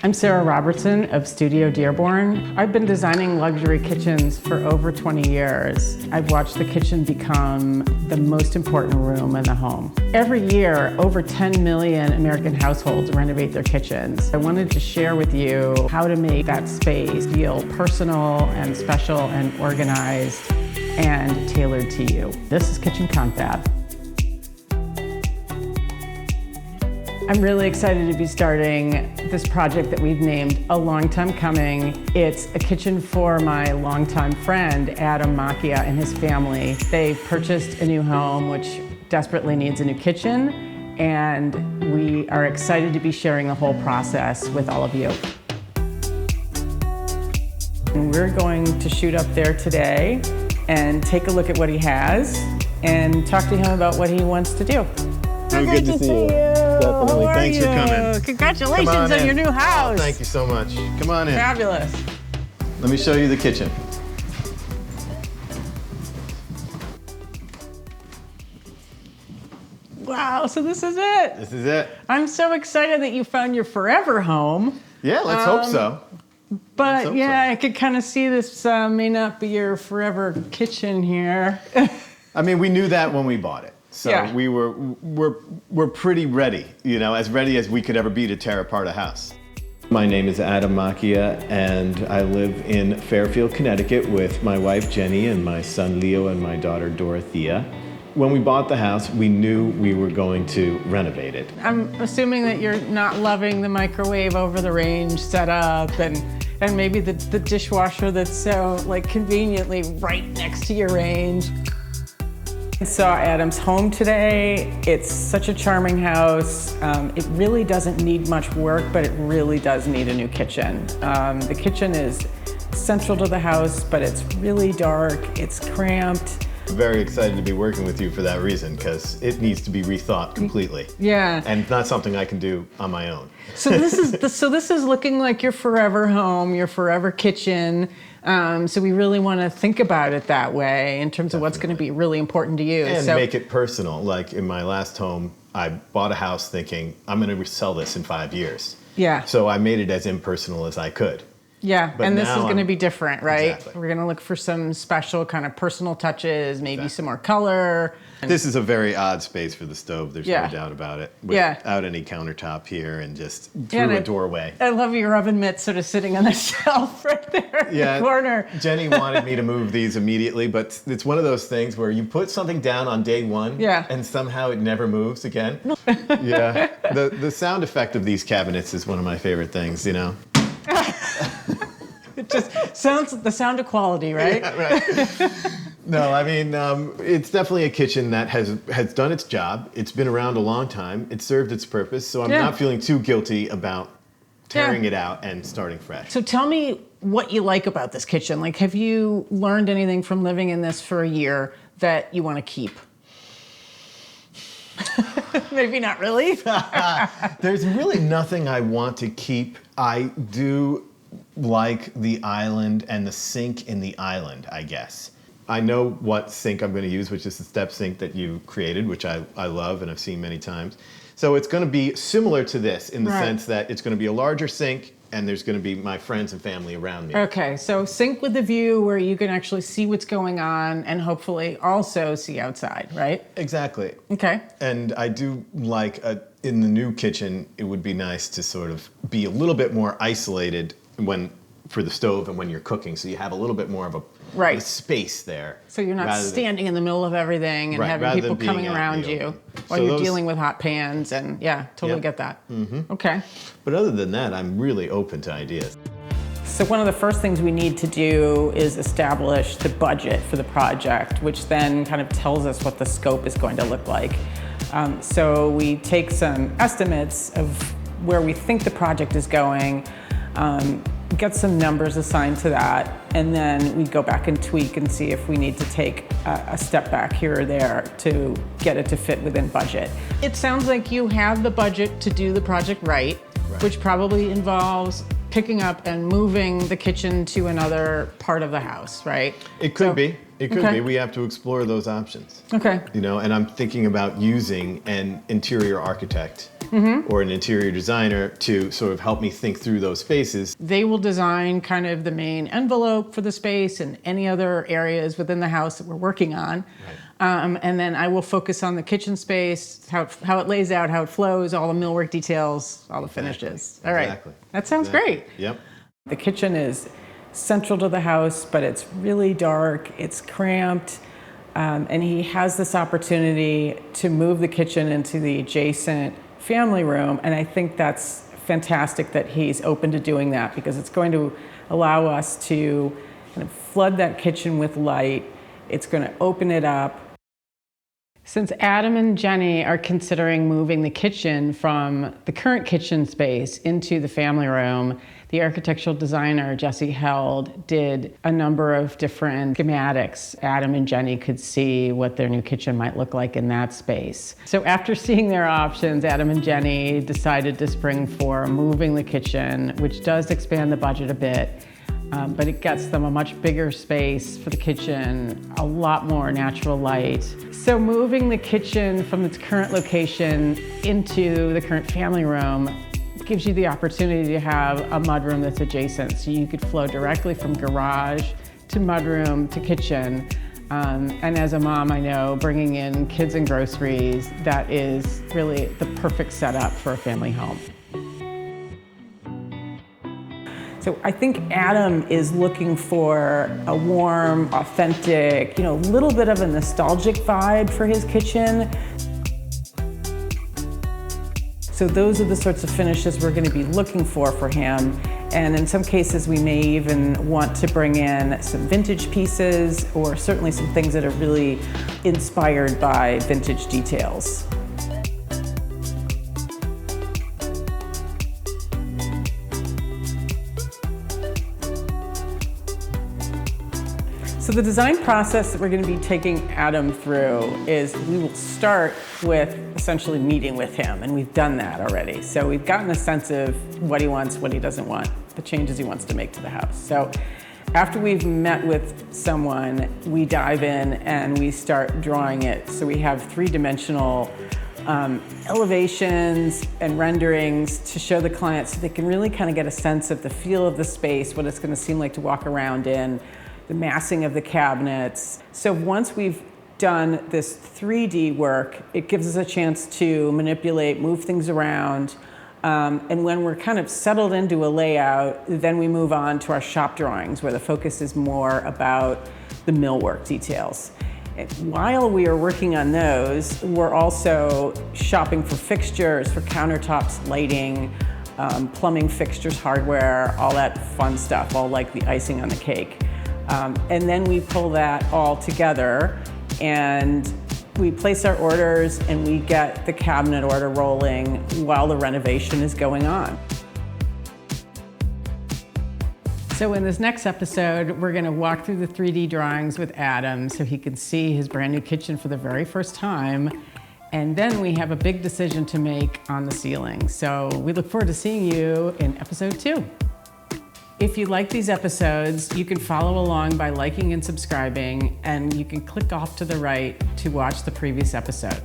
I'm Sarah Robertson of Studio Dearborn. I've been designing luxury kitchens for over 20 years. I've watched the kitchen become the most important room in the home. Every year, over 10 million American households renovate their kitchens. I wanted to share with you how to make that space feel personal and special and organized and tailored to you. This is Kitchen Confab. I'm really excited to be starting this project that we've named A Long Time Coming. It's a kitchen for my longtime friend, Adam Macchia, and his family. They've purchased a new home, which desperately needs a new kitchen, and we are excited to be sharing the whole process with all of you. And we're going to shoot up there today and take a look at what he has and talk to him about what he wants to do. Good to see you. Definitely. Thanks for coming. Congratulations on your new house. Oh, thank you so much. Come on in. Fabulous. Let me show you the kitchen. Wow, so this is it. This is it. I'm so excited that you found your forever home. Yeah, let's hope so. But I could kind of see this may not be your forever kitchen here. I mean, we knew that when we bought it. So yeah. we're pretty ready, you know, as ready as we could ever be to tear apart a house. My name is Adam Macchia, and I live in Fairfield, Connecticut with my wife Jenny and my son Leo and my daughter Dorothea. When we bought the house, we knew we were going to renovate it. I'm assuming that you're not loving the microwave over the range setup and maybe the dishwasher that's so like conveniently right next to your range. I saw Adam's home today. It's such a charming house. It really doesn't need much work, but it really does need a new kitchen. The kitchen is central to the house, but it's really dark, it's cramped. I'm very excited to be working with you for that reason, because it needs to be rethought completely. Yeah. And not something I can do on my own. So this is looking like your forever home, your forever kitchen. So we really want to think about it that way in terms of what's going to be really important to you. And make it personal. Like in my last home, I bought a house thinking, I'm going to resell this in 5 years. Yeah. So I made it as impersonal as I could. Yeah, But and this is now going to be different, right? Exactly. We're going to look for some special kind of personal touches, maybe some more color. This is a very odd space for the stove, there's Yeah. no doubt about it. Yeah. Without any countertop here and just through a doorway. I love your oven mitts sort of sitting on the shelf right there in the corner. Jenny wanted me to move these immediately, but it's one of those things where you put something down on day one and somehow it never moves again. Yeah. The sound effect of these cabinets is one of my favorite things, you know? It just sounds the sound of quality, right? Yeah, right. No, I mean, it's definitely a kitchen that has done its job. It's been around a long time. It served its purpose, so I'm not feeling too guilty about tearing it out and starting fresh. So tell me what you like about this kitchen. Like, have you learned anything from living in this for a year that you want to keep? Maybe not really. There's really nothing I want to keep. I do like the island and the sink in the island, I guess. I know what sink I'm going to use, which is the step sink that you created, which I love and I've seen many times. So it's going to be similar to this in the sense that it's going to be a larger sink and there's going to be my friends and family around me. Okay, so sink with a view where you can actually see what's going on and hopefully also see outside, right? Exactly. Okay. And I do like, in the new kitchen, it would be nice to sort of be a little bit more isolated for the stove and when you're cooking, so you have a little bit more of a space there. So you're not standing in the middle of everything and having people coming around you while you're dealing with hot pans, and totally get that. Mm-hmm. Okay. But other than that, I'm really open to ideas. So one of the first things we need to do is establish the budget for the project, which then kind of tells us what the scope is going to look like. So we take some estimates of where we think the project is going, get some numbers assigned to that, and then we go back and tweak and see if we need to take a step back here or there to get it to fit within budget. It sounds like you have the budget to do the project right, which probably involves picking up and moving the kitchen to another part of the house, right? It could be. It could be. We have to explore those options. Okay. You know, and I'm thinking about using an interior architect or an interior designer to sort of help me think through those spaces. They will design kind of the main envelope for the space and any other areas within the house that we're working on. Right. And then I will focus on the kitchen space, how it lays out, how it flows, all the millwork details, all the finishes. All right. Exactly. That sounds great. Yep. The kitchen is central to the house, but it's really dark, it's cramped, and he has this opportunity to move the kitchen into the adjacent family room, and I think that's fantastic that he's open to doing that, because it's going to allow us to kind of flood that kitchen with light. It's going to open it up. Since Adam and Jenny are considering moving the kitchen from the current kitchen space into the family room, the architectural designer, Jesse Held, did a number of different schematics. Adam and Jenny could see what their new kitchen might look like in that space. So after seeing their options, Adam and Jenny decided to spring for moving the kitchen, which does expand the budget a bit. But it gets them a much bigger space for the kitchen, a lot more natural light. So moving the kitchen from its current location into the current family room gives you the opportunity to have a mudroom that's adjacent. So you could flow directly from garage to mudroom to kitchen. And as a mom, I know bringing in kids and groceries, that is really the perfect setup for a family home. So I think Adam is looking for a warm, authentic, a little bit of a nostalgic vibe for his kitchen. So those are the sorts of finishes we're going to be looking for him. And in some cases, we may even want to bring in some vintage pieces, or certainly some things that are really inspired by vintage details. So the design process that we're going to be taking Adam through is we will start with essentially meeting with him, and we've done that already. So we've gotten a sense of what he wants, what he doesn't want, the changes he wants to make to the house. So after we've met with someone, we dive in and we start drawing it. So we have three-dimensional elevations and renderings to show the client so they can really kind of get a sense of the feel of the space, what it's going to seem like to walk around in, the massing of the cabinets. So once we've done this 3D work, it gives us a chance to manipulate, move things around, and when we're kind of settled into a layout, then we move on to our shop drawings, where the focus is more about the millwork details. And while we are working on those, we're also shopping for fixtures, for countertops, lighting, plumbing fixtures, hardware, all that fun stuff, all like the icing on the cake. And then we pull that all together and we place our orders and we get the cabinet order rolling while the renovation is going on. So in this next episode, we're going to walk through the 3D drawings with Adam so he can see his brand new kitchen for the very first time. And then we have a big decision to make on the ceiling. So we look forward to seeing you in episode 2. If you like these episodes, you can follow along by liking and subscribing, and you can click off to the right to watch the previous episode.